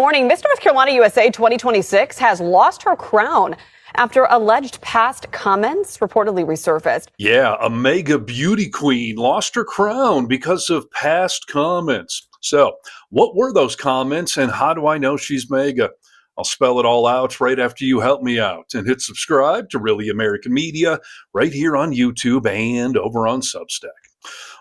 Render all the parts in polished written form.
Morning. Miss North Carolina USA 2026 has lost her crown after alleged past comments reportedly resurfaced. Yeah, a MAGA beauty queen lost her crown because of past comments. So, what were those comments and how do I know she's MAGA? I'll spell it all out right after you help me out and hit subscribe to Really American Media right here on YouTube and over on Substack.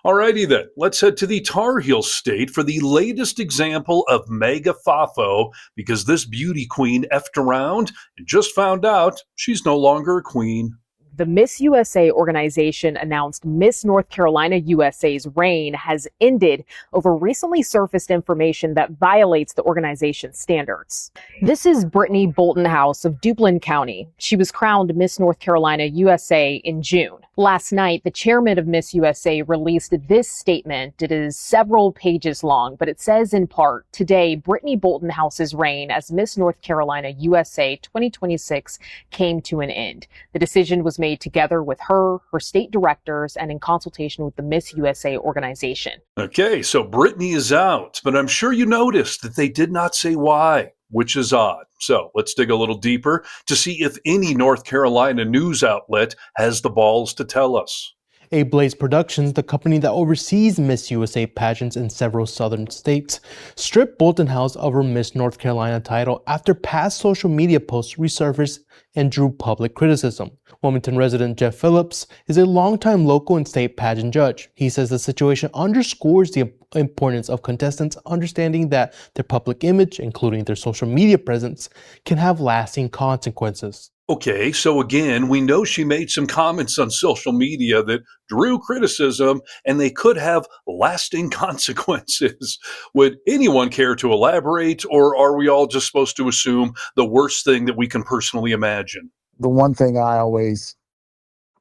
Alrighty then, let's head to the Tar Heel state for the latest example of MAGA FAFO because this beauty queen effed around and just found out she's no longer a queen. The Miss USA organization announced Miss North Carolina USA's reign has ended over recently surfaced information that violates the organization's standards. This is Brittany Bolton-House of Duplin County. She was crowned Miss North Carolina USA in June. Last night, the chairman of Miss USA released this statement. It is several pages long, but it says in part, today, Brittany Bolton-House's reign as Miss North Carolina USA 2026 came to an end. The decision was made together with her state directors, and in consultation with the Miss USA organization. Okay, so Brittany is out, but I'm sure you noticed that they did not say why, which is odd. So let's dig a little deeper to see if any North Carolina news outlet has the balls to tell us. Ablaze Productions, the company that oversees Miss USA pageants in several southern states, stripped Bolton-House of her Miss North Carolina title after past social media posts resurfaced and drew public criticism. Wilmington resident Jeff Phillips is a longtime local and state pageant judge. He says the situation underscores the importance of contestants understanding that their public image, including their social media presence, can have lasting consequences. Okay, so again, we know she made some comments on social media that drew criticism and they could have lasting consequences. Would anyone care to elaborate, or are we all just supposed to assume the worst thing that we can personally imagine? The one thing I always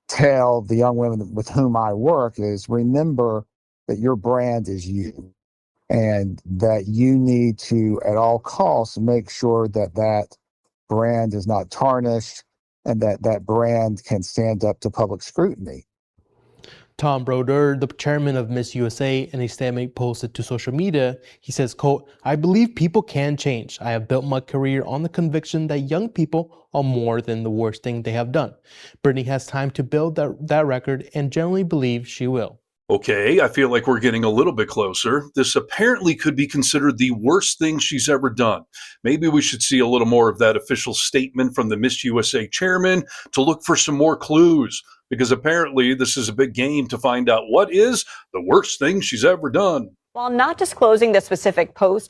tell the young women with whom I work is remember that your brand is you and that you need to, at all costs, make sure that that brand is not tarnished and that that brand can stand up to public scrutiny. Tom Broder, the chairman of Miss USA, in a statement posted to social media, he says, quote, "I believe people can change. I have built my career on the conviction that young people are more than the worst thing they have done. Brittany has time to build that record and generally believe she will." Okay, I feel like we're getting a little bit closer. This apparently could be considered the worst thing she's ever done. Maybe we should see a little more of that official statement from the Miss USA chairman to look for some more clues, because apparently this is a big game to find out what is the worst thing she's ever done. While not disclosing the specific post,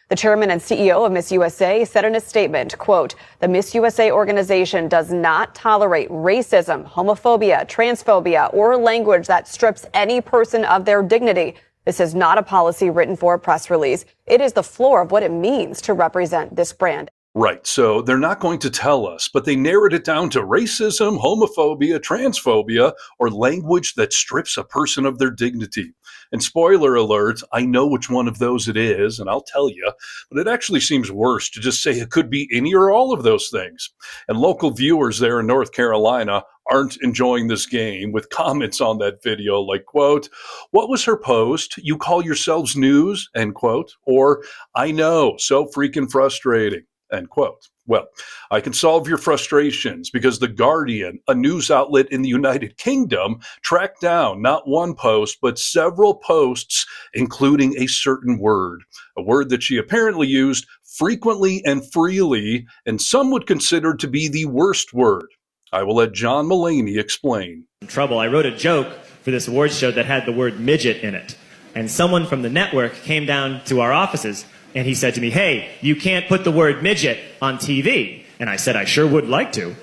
the chairman and CEO of Miss USA said in a statement, quote, "The Miss USA organization does not tolerate racism, homophobia, transphobia, or language that strips any person of their dignity. This is not a policy written for a press release. It is the floor of what it means to represent this brand." Right, so they're not going to tell us, but they narrowed it down to racism, homophobia, transphobia, or language that strips a person of their dignity. And spoiler alert, I know which one of those it is, and I'll tell you, but it actually seems worse to just say it could be any or all of those things. And local viewers there in North Carolina aren't enjoying this game with comments on that video like, quote, "What was her post? You call yourselves news?" End quote. Or, "I know, so freaking frustrating." End quote. Well, I can solve your frustrations because The Guardian, a news outlet in the United Kingdom, tracked down not one post, but several posts, including a certain word, a word that she apparently used frequently and freely, and some would consider to be the worst word. I will let John Mulaney explain. Trouble. I wrote a joke for this awards show that had the word midget in it. And someone from the network came down to our offices and he said to me, "Hey, you can't put the word midget on TV." And I said, "I sure would like to."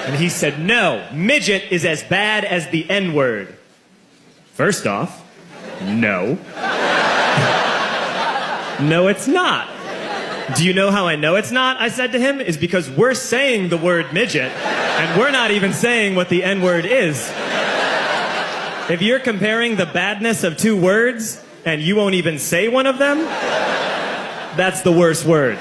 And he said, "No, midget is as bad as the N-word." First off, no. No, it's not. Do you know how I know it's not? I said to him, is because we're saying the word midget and we're not even saying what the N-word is. If you're comparing the badness of two words and you won't even say one of them, that's the worst word.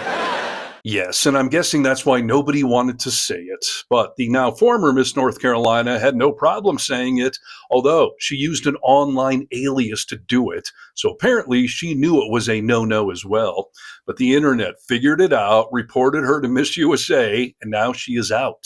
Yes, and I'm guessing that's why nobody wanted to say it. But the now former Miss North Carolina had no problem saying it, although she used an online alias to do it. So apparently she knew it was a no-no as well. But the internet figured it out, reported her to Miss USA, and now she is out.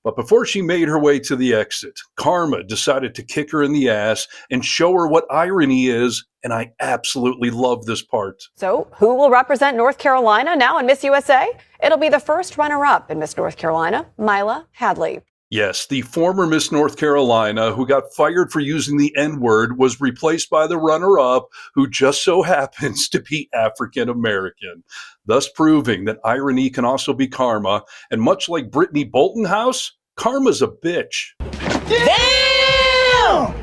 But before she made her way to the exit, Karma decided to kick her in the ass and show her what irony is, and I absolutely love this part. So, who will represent North Carolina now in Miss USA? It'll be the first runner-up in Miss North Carolina, Mila Hadley. Yes, the former Miss North Carolina who got fired for using the N-word was replaced by the runner-up who just so happens to be African American, thus proving that irony can also be karma. And much like Brittany Boltonhouse, karma's a bitch. Damn!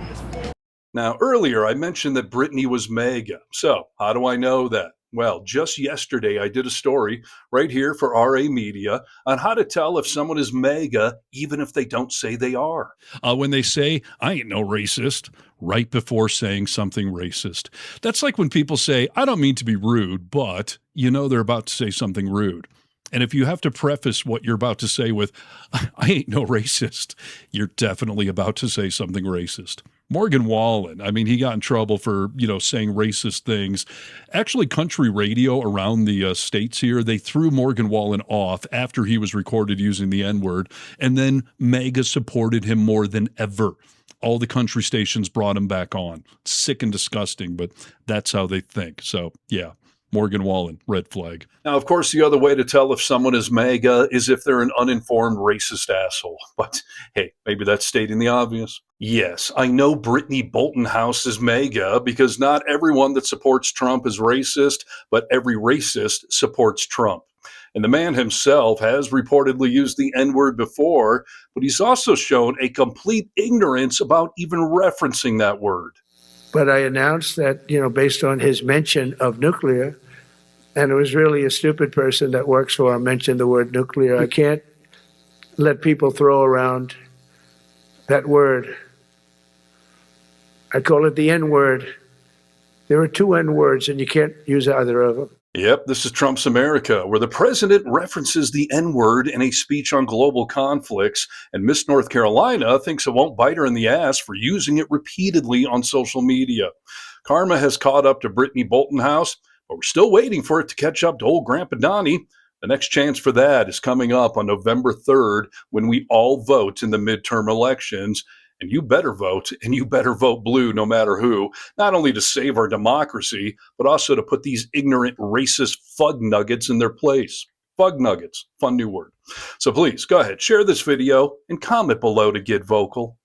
Now, earlier I mentioned that Brittany was MAGA. So, how do I know that? Well, just yesterday I did a story right here for RA Media on how to tell if someone is MAGA even if they don't say they are. When they say, I ain't no racist, right before saying something racist. That's like when people say, I don't mean to be rude, but you know they're about to say something rude. And if you have to preface what you're about to say with, I ain't no racist, you're definitely about to say something racist. Morgan Wallen, I mean, he got in trouble for, saying racist things. Actually, country radio around the states here, they threw Morgan Wallen off after he was recorded using the N-word, and then MAGA supported him more than ever. All the country stations brought him back on. Sick and disgusting, but that's how they think. So, yeah. Morgan Wallen, red flag. Now, of course, the other way to tell if someone is MAGA is if they're an uninformed racist asshole. But hey, maybe that's stating the obvious. Yes, I know Brittany Boltonhouse is MAGA because not everyone that supports Trump is racist, but every racist supports Trump. And the man himself has reportedly used the N-word before, but he's also shown a complete ignorance about even referencing that word. But I announced that, based on his mention of nuclear, and it was really a stupid person that works for him mentioned the word nuclear. I can't let people throw around that word. I call it the N-word. There are two N-words, and you can't use either of them. Yep, this is Trump's America, where the president references the N-word in a speech on global conflicts, and Miss North Carolina thinks it won't bite her in the ass for using it repeatedly on social media. Karma has caught up to Brittany Boltonhouse, but we're still waiting for it to catch up to old Grandpa Donnie. The next chance for that is coming up on November 3rd when we all vote in the midterm elections. And you better vote, and you better vote blue no matter who, not only to save our democracy, but also to put these ignorant, racist fug nuggets in their place. Fug nuggets, fun new word. So please, go ahead, share this video and comment below to get vocal.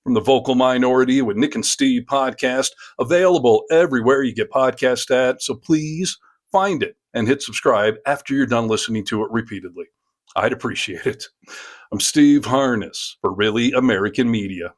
From the Vocal Minority with Nick and Steve podcast, available everywhere you get podcasts at, so please find it and hit subscribe after you're done listening to it repeatedly. I'd appreciate it. I'm Steve Harness for Really American Media.